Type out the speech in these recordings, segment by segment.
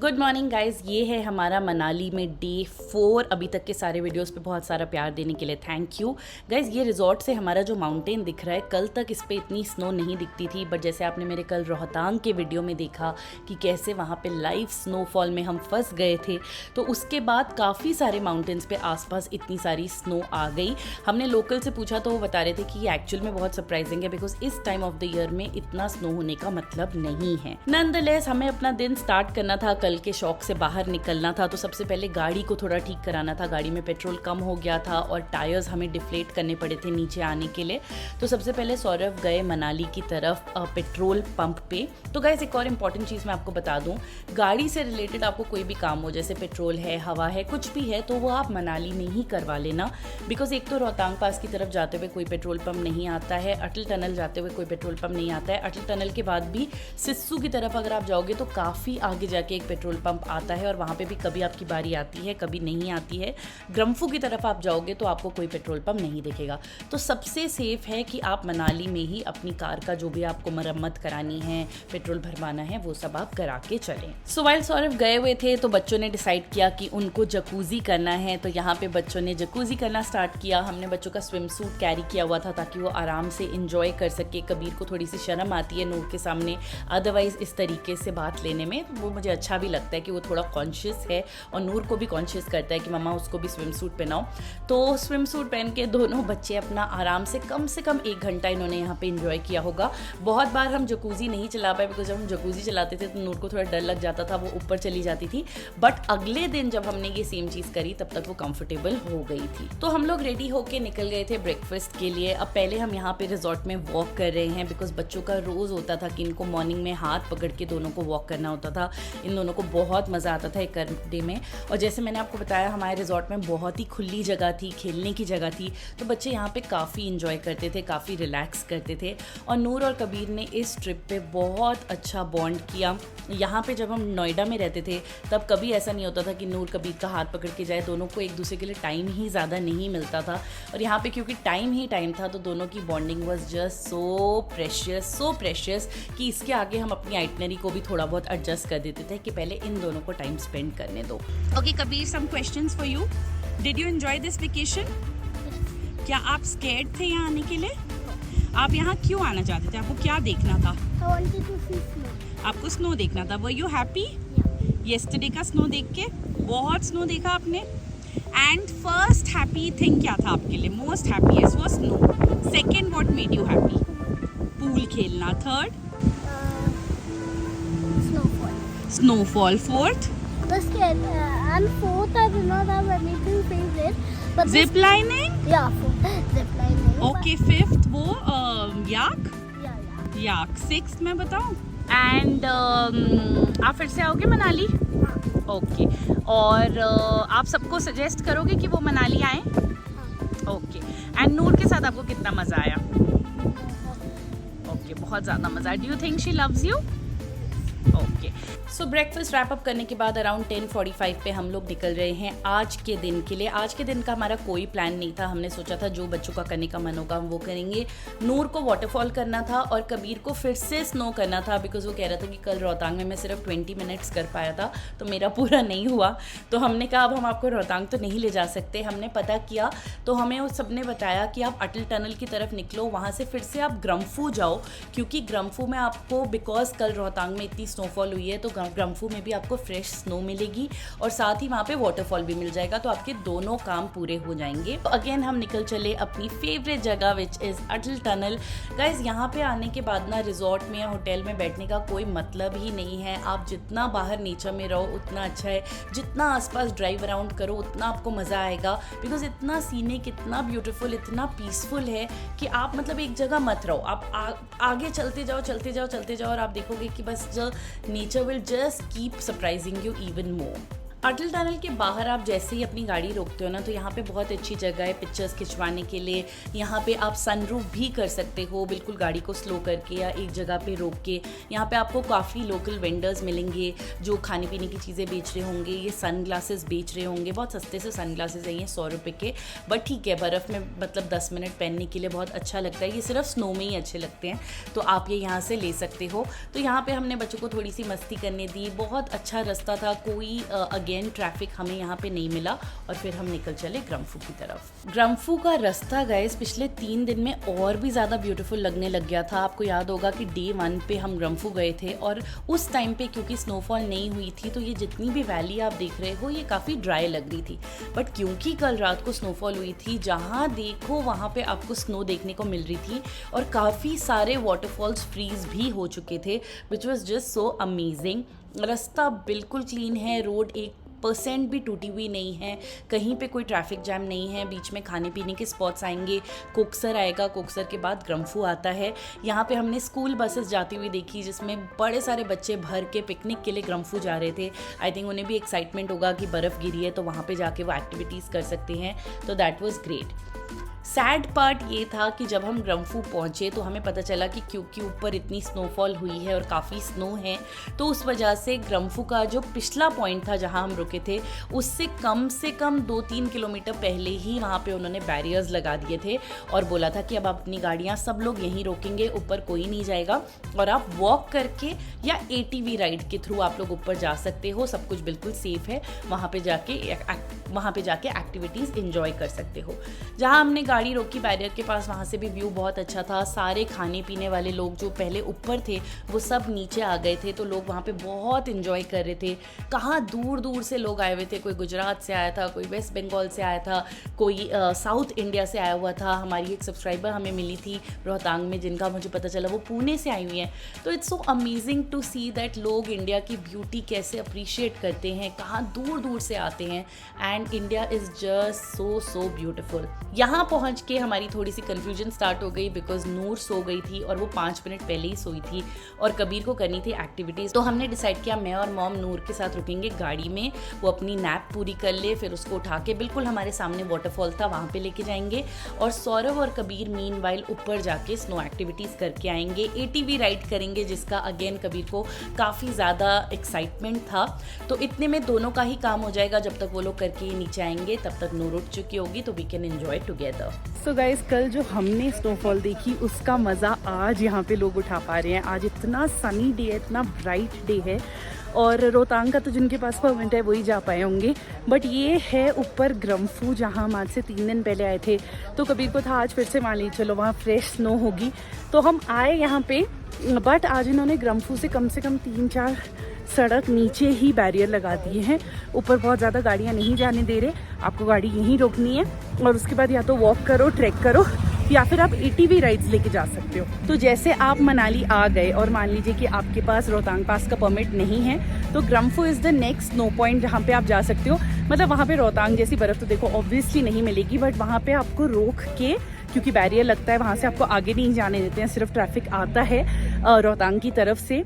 Good morning guys, ये है हमारा मनाली में डे 4। अभी तक के सारे वीडियोस पे बहुत सारा प्यार देने के लिए थैंक यू गाइज। ये रिजॉर्ट से हमारा जो माउंटेन दिख रहा है, कल तक इस पे इतनी स्नो नहीं दिखती थी, बट जैसे आपने मेरे कल रोहतांग के वीडियो में देखा कि कैसे वहाँ पे लाइव स्नोफॉल में हम फंस गए थे, तो उसके बाद काफ़ी सारे माउंटेन्स पे आसपास इतनी सारी स्नो आ गई। हमने लोकल से पूछा तो वो बता रहे थे कि ये एक्चुअल में बहुत सरप्राइजिंग है, बिकॉज इस टाइम ऑफ द ईयर में इतना स्नो होने का मतलब नहीं है। नॉनदलेस हमें अपना दिन स्टार्ट करना था, कल के शौक से बाहर निकलना था, तो सबसे पहले गाड़ी को थोड़ा ठीक कराना था। गाड़ी में पेट्रोल कम हो गया था और टायर्स हमें डिफ्लेट करने पड़े थे नीचे आने के लिए। तो सबसे पहले सौरभ गए मनाली की तरफ पेट्रोल पंप पे। तो गाइस, एक और इम्पॉर्टेंट चीज़ मैं आपको बता दूं, गाड़ी से रिलेटेड आपको कोई भी काम हो, जैसे पेट्रोल है, हवा है, कुछ भी है, तो वो आप मनाली में ही करवा लेना। बिकॉज एक तो रोहतांग पास की तरफ जाते हुए कोई पेट्रोल पंप नहीं आता है, अटल टनल जाते हुए कोई पेट्रोल पंप नहीं आता है। अटल टनल के बाद भी सिस्सू की तरफ अगर आप जाओगे तो काफ़ी आगे जाके एक पेट्रोल पंप आता है, और वहाँ पे भी कभी आपकी बारी आती है, कभी नहीं आती है। ग्रम्फू की तरफ आप जाओगे तो आपको कोई पेट्रोल पंप नहीं दिखेगा। तो सबसे सेफ है कि आप मनाली में ही अपनी कार का जो भी आपको मरम्मत करानी है, पेट्रोल भरवाना है, वो सब आप करा के चलें। सो वाइल सौरभ गए हुए थे तो बच्चों ने डिसाइड किया कि उनको जकूजी करना है, तो यहाँ पे बच्चों ने जकूजी करना स्टार्ट किया। हमने बच्चों का स्विम सूट कैरी किया हुआ था ताकि वो आराम से इंजॉय कर सके। कबीर को थोड़ी सी शर्म आती है नूर के सामने अदरवाइज इस तरीके से बात लेने में, तो वो मुझे अच्छा भी लगता है कि वो थोड़ा कॉन्शियस है, और नूर को भी कॉन्शियस करता है कि मम्मा उसको भी स्विम सूट पहनाओ। तो स्विम सूट पहन के दोनों बच्चे अपना आराम से कम 1 घंटा इन्होंने यहाँ पे एंजॉय किया होगा। बहुत बार हम जकूजी नहीं चला पाए, बिकॉज जब हम जकूजी चलाते थे तो नूर को थोड़ा डर लग जाता था, वो ऊपर चली जाती थी। बट अगले दिन जब हमने ये सेम चीज़ करी तब तक वो कंफर्टेबल हो गई थी। तो हम लोग रेडी होके निकल गए थे ब्रेकफास्ट के लिए। अब पहले हम यहाँ पे रिजॉर्ट में वॉक कर रहे हैं, बिकॉज बच्चों का रोज़ होता था कि इनको मॉर्निंग में हाथ पकड़ के दोनों को वॉक करना होता था। इन दोनों को बहुत मज़ा आता था एक करने में। और जैसे मैंने आपको बताया, हमारे रिजॉर्ट में बहुत ही खुली जगह थी, खेलने की जगह थी, तो बच्चे यहाँ पे काफ़ी इंजॉय करते थे, काफ़ी रिलैक्स करते थे। और नूर और कबीर ने इस ट्रिप पे बहुत अच्छा बॉन्ड किया। यहाँ पे जब हम नोएडा में रहते थे तब कभी ऐसा नहीं होता था कि नूर कबीर का हाथ पकड़ के जाए, दोनों को एक दूसरे के लिए टाइम ही ज़्यादा नहीं मिलता था। और यहाँ पे क्योंकि टाइम ही टाइम था, तो दोनों की bonding was just so precious कि इसके आगे हम अपनी आइटनरी को भी थोड़ा बहुत एडजस्ट कर देते थे कि पहले इन दोनों को टाइम स्पेंड करने दो। Okay Kabir, some questions for you. Did you enjoy this vacation? क्या आप स्कैर्ड थे यहाँ आने के लिए? आप यहाँ क्यों आना चाहते थे? आपको क्या देखना था? आपको स्नो देखना था। वर यू हैप्पी येस्टरडे का स्नो देख के? बहुत स्नो देखा आपने। एंड फर्स्ट हैप्पी थिंग क्या था आपके लिए? मोस्ट हैप्पीएस्ट वो snow. Second, what made you happy? Pool खेलना। Third, snowfall. Fourth, and fourth, I do not have anything favorite. But zip lining. yeah, zip lining. Okay, fifth वो yak. Yeah. याक। Sixth मैं बताऊँ? And आप फिर से आओगे Manali? Okay. और आप सबको सजेस्ट करोगे कि वो मनाली आए? ओके। एंड नूर के साथ आपको कितना मज़ा आया? ओके, बहुत ज़्यादा मज़ा आया। Do you think she loves you? Okay. So breakfast wrap up करने के बाद अराउंड 10:45 पे हम लोग निकल रहे हैं आज के दिन के लिए। आज के दिन का हमारा कोई प्लान नहीं था। हमने सोचा था जो बच्चों का करने का मन होगा हम वो करेंगे। नूर को वाटरफॉल करना था और कबीर को फिर से स्नो करना था, बिकॉज वो कह रहा था कि कल रोहतांग में मैं सिर्फ 20 मिनट्स कर पाया था, तो मेरा पूरा नहीं हुआ। तो हमने कहा अब हम आपको रोहतांग तो नहीं ले जा सकते। हमने पता किया तो हमें उस सब ने बताया कि आप अटल टनल की तरफ निकलो, वहाँ से फिर से आप ग्रम्फू जाओ, क्योंकि ग्रम्फू में आपको, बिकॉज कल रोहतांग में इतनी स्नोफॉल हुई है, तो ग्रम्फू में भी आपको फ्रेश स्नो मिलेगी और साथ ही वहाँ पे वाटरफॉल भी मिल जाएगा, तो आपके दोनों काम पूरे हो जाएंगे। तो अगेन हम निकल चले अपनी फेवरेट जगह which is Atal tunnel. Guys, यहाँ पे आने के बाद ना रिजॉर्ट में या होटल में बैठने का कोई मतलब ही नहीं है। आप जितना बाहर नेचर में रहो उतना अच्छा है, जितना आसपास ड्राइव अराउंड करो उतना आपको मज़ा आएगा, बिकॉज इतना सीनिक, इतना ब्यूटीफुल, इतना पीसफुल है कि आप मतलब एक जगह मत रहो, आप आगे चलते जाओ और आप देखोगे कि बस जो nature will just keep surprising you even more. Atal tunnel के बाहर आप जैसे ही अपनी गाड़ी रोकते हो ना, तो यहाँ पे बहुत अच्छी जगह है पिक्चर्स खिंचवाने के लिए। यहाँ पे आप सनरूफ भी कर सकते हो, बिल्कुल गाड़ी को स्लो करके या एक जगह पे रोक के। यहाँ पे आपको काफ़ी लोकल वेंडर्स मिलेंगे जो खाने पीने की चीज़ें बेच रहे होंगे, ये सन ग्लासेस बेच रहे होंगे। बहुत सस्ते से सन ग्लासेस हैं ये, 100 रुपये के, बट ठीक है, बर्फ़ में मतलब 10 मिनट पहनने के लिए बहुत अच्छा लगता है। ये सिर्फ स्नो में ही अच्छे लगते हैं, तो आप ये यहाँ से ले सकते हो। तो यहाँ पे हमने बच्चों को थोड़ी सी मस्ती करने दी। बहुत अच्छा रास्ता था, कोई अगेन ट्रैफिक हमें यहाँ पे नहीं मिला, और फिर हम निकल चले ग्रम्फू की तरफ। ग्रम्फू का रास्ता गाइस पिछले 3 दिन में और भी ज़्यादा ब्यूटीफुल लगने लग गया था। आपको याद होगा कि डे 1 पे हम ग्रम्फू गए थे, और उस टाइम पे क्योंकि स्नोफॉल नहीं हुई थी, तो ये जितनी भी वैली आप देख रहे हो ये काफ़ी ड्राई लग रही थी। बट क्योंकि कल रात को स्नोफॉल हुई थी, जहाँ देखो वहाँ पे आपको स्नो देखने को मिल रही थी, और काफ़ी सारे वाटरफॉल्स फ्रीज भी हो चुके थे, which was just so amazing. रास्ता बिल्कुल क्लीन है, रोड 1% भी टूटी हुई नहीं है, कहीं पे कोई ट्रैफिक जैम नहीं है। बीच में खाने पीने के स्पॉट्स आएंगे, कोक्सर आएगा, कोक्सर के बाद ग्रम्फू आता है। यहाँ पे हमने स्कूल बसेस जाती हुई देखी, जिसमें बड़े सारे बच्चे भर के पिकनिक के लिए ग्रम्फू जा रहे थे। आई थिंक उन्हें भी एक्साइटमेंट होगा कि बर्फ़ गिरी है, तो वहाँ पे जाके वो एक्टिविटीज़ कर सकते हैं, तो that was great. Sad part ये था कि जब हम ग्रम्फू पहुँचे तो हमें पता चला कि क्योंकि ऊपर इतनी स्नोफॉल हुई है और काफ़ी स्नो है, तो उस वजह से ग्रम्फू का जो पिछला पॉइंट था जहाँ हम रुके थे, उससे कम से कम 2-3 किलोमीटर पहले ही वहाँ पे उन्होंने बैरियर्स लगा दिए थे, और बोला था कि अब आप अपनी गाड़ियाँ सब लोग यहीं रोकेंगे, ऊपर कोई नहीं जाएगा, और आप वॉक करके या ATV राइड के थ्रू आप लोग ऊपर जा सकते हो। सब कुछ बिल्कुल सेफ़ है, वहाँ पे जाके एक्टिविटीज़ इंजॉय कर सकते हो। जहाँ हमने गाड़ी रोकी बैरियर के पास, वहाँ से भी व्यू बहुत अच्छा था। सारे खाने पीने वाले लोग जो पहले ऊपर थे वो सब नीचे आ गए थे, तो लोग वहाँ पे बहुत इन्जॉय कर रहे थे। कहाँ दूर दूर से लोग आए हुए थे, कोई गुजरात से आया था, कोई वेस्ट बंगाल से आया था, कोई साउथ इंडिया से आया हुआ था। हमारी एक सब्सक्राइबर हमें मिली थी रोहतांग में, जिनका मुझे पता चला वो पुणे से आई हुई हैं। तो it's so amazing to see that लोग इंडिया की ब्यूटी कैसे अप्रिशिएट करते हैं, कहाँ दूर दूर से आते हैं, and India is just so beautiful. यहाँ पहुँच के हमारी थोड़ी सी कन्फ्यूजन स्टार्ट हो गई, बिकॉज नूर सो गई थी और वो 5 मिनट पहले ही सोई थी, और कबीर को करनी थी एक्टिविटीज़। तो हमने डिसाइड किया मैं और मॉम नूर के साथ रुकेंगे गाड़ी में, वो अपनी नैप पूरी कर ले, फिर उसको उठा के बिल्कुल हमारे सामने वाटरफॉल था वहाँ पे लेके जाएंगे, और सौरभ और कबीर मीनवाइल ऊपर जाके स्नो एक्टिविटीज़ करके आएंगे। ATV राइड करेंगे, जिसका अगेन कबीर को काफ़ी ज़्यादा एक्साइटमेंट था। तो इतने में दोनों का ही काम हो जाएगा, जब तक वो लोग करके नीचे आएंगे तब तक नूर उठ चुकी होगी, तो we can enjoy together. So guys, कल जो हमने स्नोफॉल देखी उसका मज़ा आज यहाँ पे लोग उठा पा रहे हैं। आज इतना सनी डे है, इतना ब्राइट डे है, और रोहतांग का तो जिनके पास परमिट है वही जा पाए होंगे, बट ये है ऊपर ग्रम्फू, जहाँ हम आज से 3 दिन पहले आए थे। तो कबीर को था आज फिर से मान लीजिए चलो वहाँ फ्रेश स्नो होगी, तो हम आए यहाँ पे। बट आज इन्होंने ग्रम्फू से कम 3-4 सड़क नीचे ही बैरियर लगा दिए हैं। ऊपर बहुत ज़्यादा गाड़ियाँ नहीं जाने दे रहे, आपको गाड़ी यहीं रोकनी है, और उसके बाद या तो वॉक करो, ट्रैक करो, या फिर आप ATV राइड्स लेके जा सकते हो। तो जैसे आप मनाली आ गए और मान लीजिए कि आपके पास रोहतांग पास का परमिट नहीं है, तो Gramphu is the next snow point जहाँ पे आप जा सकते हो। मतलब वहाँ पे रोहतांग जैसी बर्फ़ तो देखो ऑब्वियसली नहीं मिलेगी, बट वहाँ पे आपको रोक के, क्योंकि बैरियर लगता है, वहाँ से आपको आगे नहीं जाने देते हैं, सिर्फ ट्रैफिक आता है रोहतांग की तरफ से,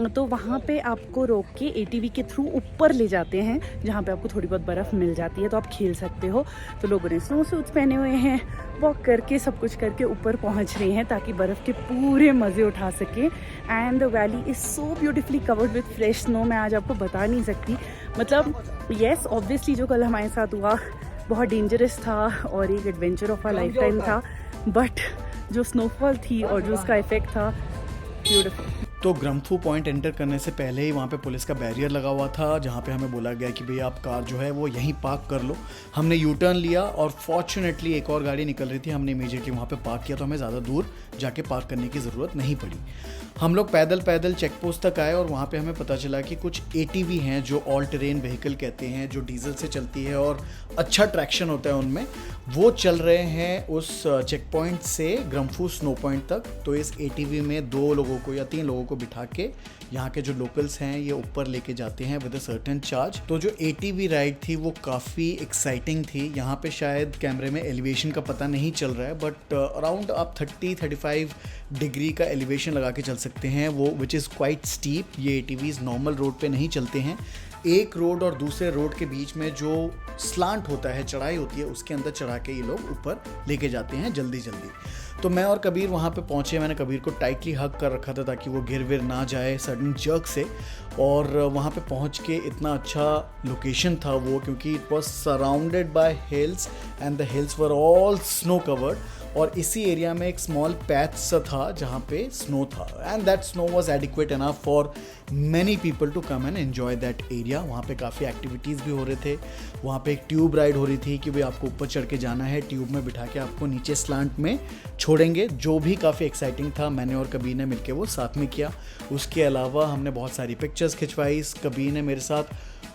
तो वहाँ पे आपको रोक के ATV के थ्रू ऊपर ले जाते हैं, जहाँ पे आपको थोड़ी बहुत बर्फ़ मिल जाती है, तो आप खेल सकते हो। तो लोगों ने स्नो सूट्स पहने हुए हैं, वॉक करके सब कुछ करके ऊपर पहुँच रहे हैं ताकि बर्फ़ के पूरे मज़े उठा सकें। And the valley is so beautifully covered with fresh snow. मैं आज आपको बता नहीं सकती, मतलब येस ऑब्वियसली जो कल हमारे साथ हुआ बहुत डेंजरस था और एक adventure of a life time था, बट जो स्नोफॉल थी और जो उसका इफेक्ट था, ब्यूटिफुल। तो ग्रम्फू पॉइंट एंटर करने से पहले ही वहाँ पे पुलिस का बैरियर लगा हुआ था, जहाँ पे हमें बोला गया कि भैया आप कार जो है वो यहीं पार्क कर लो। हमने यू टर्न लिया और फॉर्चुनेटली एक और गाड़ी निकल रही थी, हमने इमीडिएटली वहाँ पे पार्क किया, तो हमें ज़्यादा दूर जाके पार्क करने की ज़रूरत नहीं पड़ी। हम लोग पैदल चेक पोस्ट तक आए और वहाँ पे हमें पता चला कि कुछ ATV हैं जो ऑल टेरेन व्हीकल कहते हैं, जो डीजल से चलती है और अच्छा ट्रैक्शन होता है उनमें, वो चल रहे हैं उस चेक पॉइंट से ग्रम्फू स्नो पॉइंट तक। तो इस ATV में 2 लोगों को या 3 लोगों को बिठा के यहाँ के जो लोकल्स हैं ये ऊपर लेके जाते हैं विद अ सर्टेन चार्ज। तो जो ATV राइड थी वो काफ़ी एक्साइटिंग थी। यहाँ पे शायद कैमरे में एलिवेशन का पता नहीं चल रहा है, बट अराउंड आप 30-35 डिग्री का एलिवेशन लगा के चल सकते हैं वो, विच इज़ क्वाइट स्टीप। ये ATVs नॉर्मल रोड पे नहीं चलते हैं, एक रोड और दूसरे रोड के बीच में जो स्लांट होता है, चढ़ाई होती है, उसके अंदर चढ़ा के ये लोग ऊपर लेके जाते हैं जल्दी जल्दी। तो मैं और कबीर वहाँ पे पहुँचे। मैंने कबीर को टाइटली हग कर रखा था ताकि वो गिर विर ना जाए सडन जर्क से। और वहाँ पे पहुँच के इतना अच्छा लोकेशन था वो, क्योंकि it was surrounded by hills and the hills were all snow covered. और इसी एरिया में एक स्मॉल पैच सा था जहाँ पे स्नो था, and that snow was adequate enough for many people to come and enjoy that area. वहाँ पे काफ़ी एक्टिविटीज़ भी हो रहे थे। वहाँ पे एक ट्यूब राइड हो रही थी कि भाई आपको ऊपर चढ़ के जाना है, ट्यूब में बिठा के आपको नीचे स्लांट में छोड़ेंगे, जो भी काफ़ी एक्साइटिंग था। मैंने और कबीर ने मिलके वो साथ में किया। उसके अलावा हमने बहुत सारी पिक्चर्स खिंचवाई। कबीर ने मेरे साथ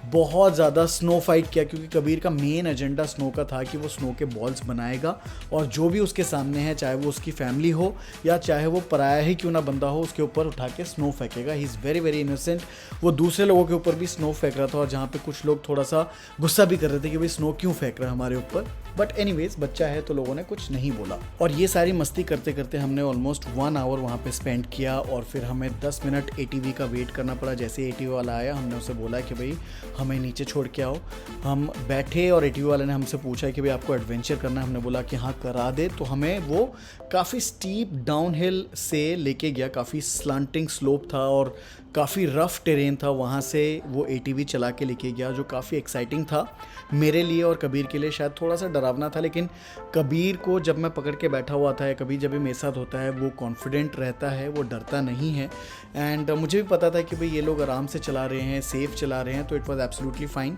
बहुत ज़्यादा स्नो फाइट किया, क्योंकि कबीर का मेन एजेंडा स्नो का था कि वो स्नो के बॉल्स बनाएगा और जो भी उसके सामने है, चाहे वो उसकी फैमिली हो या चाहे वो पराया ही क्यों ना बंदा हो, उसके ऊपर उठा के स्नो फेंकेगा। He is very very innocent. वो दूसरे लोगों के ऊपर भी स्नो फेंक रहा था, और जहाँ पे कुछ लोग थोड़ा सा गुस्सा भी कर रहे थे कि भाई स्नो क्यों फेंक रहा है हमारे ऊपर, बट एनीवेज बच्चा है तो लोगों ने कुछ नहीं बोला। और ये सारी मस्ती करते करते हमने ऑलमोस्ट 1 आवर वहाँ पे स्पेंड किया, और फिर हमें 10 मिनट ATV का वेट करना पड़ा। जैसे ATV वाला आया, हमने उसे बोला कि भाई हमें नीचे छोड़ के आओ। हम बैठे और ATV वाले ने हमसे पूछा कि भाई आपको एडवेंचर करना है। हमने बोला कि हाँ करा दे। तो हमें वो काफ़ी स्टीप डाउनहिल से लेके गया, काफ़ी स्लांटिंग स्लोप था और काफ़ी रफ़ टेरेन था। वहाँ से वो ATV चला के लेके गया, जो काफ़ी एक्साइटिंग था मेरे लिए, और कबीर के लिए शायद थोड़ा सा डरावना था। लेकिन कबीर को जब मैं पकड़ के बैठा हुआ था, कबीर जब भी मेरे साथ होता है वो कॉन्फिडेंट रहता है, वो डरता नहीं है। एंड मुझे भी पता था कि भाई ये लोग आराम से चला रहे हैं, सेफ़ चला रहे हैं, तो इट वाज एब्सोल्युटली फाइन।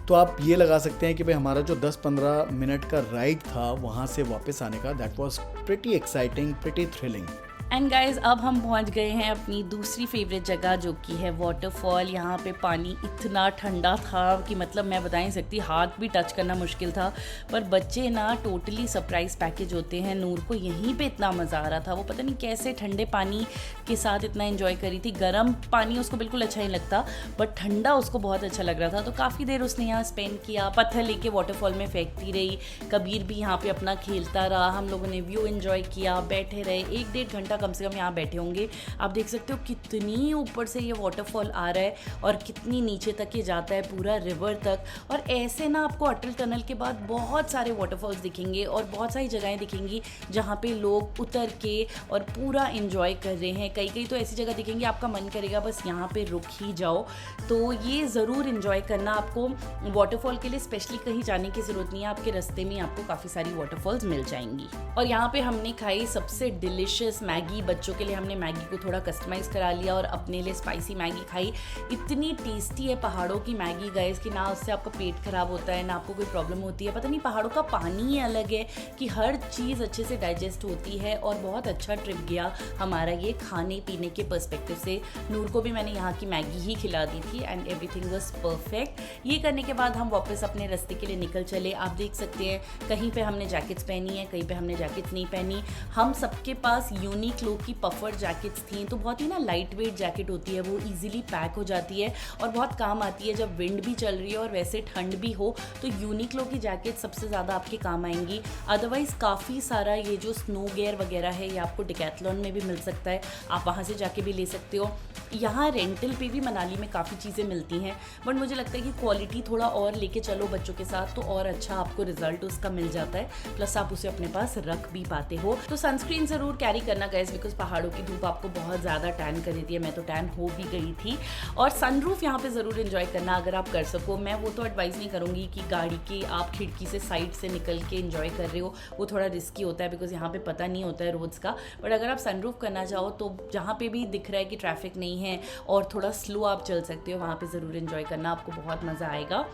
तो आप ये लगा सकते हैं कि भाई हमारा जो 10-15 मिनट का राइड था वहाँ से वापस आने का, that was pretty exciting, pretty thrilling. And guys अब हम पहुंच गए हैं अपनी दूसरी फेवरेट जगह, जो कि है वाटरफॉल। यहाँ पे पानी इतना ठंडा था कि मतलब मैं बता नहीं सकती, हाथ भी टच करना मुश्किल था। पर बच्चे ना टोटली सरप्राइज पैकेज होते हैं। नूर को यहीं पे इतना मज़ा आ रहा था, वो पता नहीं कैसे ठंडे पानी के साथ इतना एंजॉय करी थी। गर्म पानी उसको बिल्कुल अच्छा नहीं लगता, बट ठंडा उसको बहुत अच्छा लग रहा था। तो काफ़ी देर उसने यहाँ स्पेंड किया, पत्थर लेके वाटरफॉल में फेंकती रही। कबीर भी यहाँ पे अपना खेलता रहा, हम लोगों ने व्यू एंजॉय किया, बैठे रहे। 1-1.5 घंटा कम से कम यहाँ बैठे होंगे। आप देख सकते हो कितनी ऊपर से ये वाटरफॉल आ रहा है और कितनी नीचे तक ये जाता है, पूरा रिवर तक। और ऐसे ना आपको अटल टनल के बाद बहुत सारे वाटरफॉल्स दिखेंगे और बहुत सारी जगहें दिखेंगी जहाँ पे लोग उतर के और पूरा एंजॉय कर रहे हैं। कई कई तो ऐसी जगह दिखेंगी आपका मन करेगा बस यहाँ पे रुक ही जाओ। तो ये ज़रूर एंजॉय करना। आपको वाटरफॉल के लिए स्पेशली कहीं जाने की ज़रूरत नहीं है, आपके रास्ते में आपको काफ़ी सारी वाटरफॉल्स मिल जाएंगी। और यहाँ पे हमने खाई सबसे डिलिशियस मैगी। बच्चों के लिए हमने मैगी को थोड़ा कस्टमाइज़ करा लिया और अपने लिए स्पाइसी मैगी खाई। इतनी टेस्टी है पहाड़ों की मैगी गाइस कि ना उससे आपका पेट खराब होता है, ना आपको कोई प्रॉब्लम होती है। पता नहीं पहाड़ों का पानी ही अलग है कि हर चीज़ अच्छे से डाइजेस्ट होती है। और बहुत अच्छा ट्रिप गया हमारा ये खाने पीने के पर्सपेक्टिव से। नूर को भी मैंने यहाँ की मैगी ही खिला दी थी एंड एवरीथिंग वाज परफेक्ट। ये करने के बाद हम वापस अपने रास्ते के लिए निकल चले। आप देख सकते हैं कहीं पे हमने जैकेट्स पहनी है, कहीं पे हमने जैकेट्स नहीं पहनी। हम सबके पास यूनिक्लो की पफर जैकेट्स थी, तो बहुत ही ना लाइट वेट जैकेट होती है, वो इजीली पैक हो जाती है और बहुत काम आती है जब विंड भी चल रही है और वैसे ठंड भी हो। तो यूनिक्लो की जैकेट सबसे ज़्यादा आपके काम आएंगी। अदरवाइज़ काफ़ी सारा ये जो स्नो गेयर वगैरह है ये आपको डिकैथलॉन में भी मिल सकता है, आप वहाँ से जाके भी ले सकते हो। यहाँ रेंटल पे भी मनाली में काफ़ी चीज़ें मिलती हैं, बट मुझे लगता है कि क्वालिटी थोड़ा और लेके चलो बच्चों के साथ तो और अच्छा आपको रिजल्ट उसका मिल जाता है, प्लस आप उसे अपने पास रख भी पाते हो। तो सनस्क्रीन ज़रूर कैरी करना गाइस, बिकॉज पहाड़ों की धूप आपको बहुत ज़्यादा टैन कर देती है। मैं तो टैन हो भी गई थी। और सनरूफ यहाँ पे ज़रूर एंजॉय करना अगर आप कर सको। मैं वो तो एडवाइस नहीं करूँगी कि गाड़ी की आप खिड़की से साइड से निकल के एंजॉय कर रहे हो, वो थोड़ा रिस्की होता है बिकॉज यहाँ पे पता नहीं होता है रोड्स का। बट अगर आप सनरूफ करना चाहो तो जहाँ पे भी दिख रहा है कि ट्रैफिक नहीं है और थोड़ा स्लो आप चल सकते हो, वहाँ पे ज़रूर एंजॉय करना, आपको बहुत मज़ा आएगा।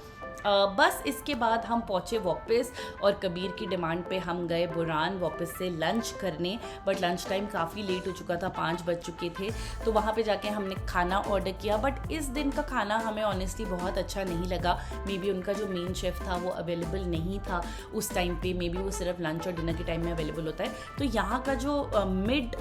बस इसके बाद हम पहुँचे वापस और कबीर की डिमांड पे हम गए बुरान वापस से लंच करने। बट लंच टाइम काफ़ी लेट हो चुका था, 5 बज चुके थे। तो वहाँ पे जाके हमने खाना ऑर्डर किया। बट इस दिन का खाना हमें ऑनेस्टली बहुत अच्छा नहीं लगा। मे बी उनका जो मेन शेफ़ था वो अवेलेबल नहीं था उस टाइम पे, मे बी वो सिर्फ लंच और डिनर के टाइम में अवेलेबल होता है। तो यहाँ का जो मिड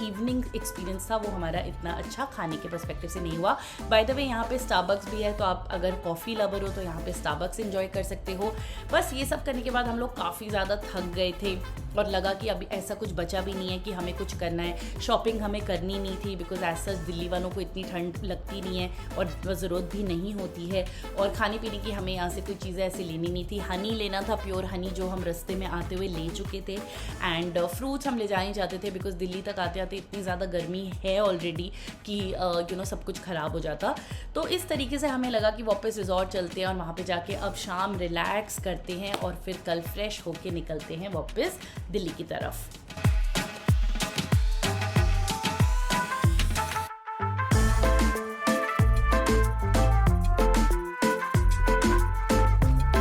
इवनिंग एक्सपीरियंस था वो हमारा इतना अच्छा खाने के पर्सपेक्टिव से नहीं हुआ। बाय द वे यहाँ पे स्टारबक्स भी है, तो आप अगर कॉफ़ी लवर हो तो यहाँ वहाँ पे स्टारबक्स एंजॉय कर सकते हो। बस ये सब करने के बाद हम लोग काफ़ी ज़्यादा थक गए थे और लगा कि अभी ऐसा कुछ बचा भी नहीं है कि हमें कुछ करना है। शॉपिंग हमें करनी नहीं थी बिकॉज एज सच दिल्ली वालों को इतनी ठंड लगती नहीं है और ज़रूरत भी नहीं होती है। और खाने पीने की हमें यहाँ से कोई चीज़ें ऐसी लेनी नहीं थी। हनी लेना था, प्योर हनी, जो हम रास्ते में आते हुए ले चुके थे। एंड फ्रूट्स हम ले जाने चाहते थे बिकॉज दिल्ली तक आते आते इतनी ज़्यादा गर्मी है ऑलरेडी कि सब कुछ ख़राब हो जाता। तो इस तरीके से हमें लगा कि वापस रिजॉर्ट चलते हैं और वहाँ पे जाके अब शाम रिलैक्स करते हैं और फिर कल फ्रेश होके निकलते हैं वापस दिल्ली की तरफ।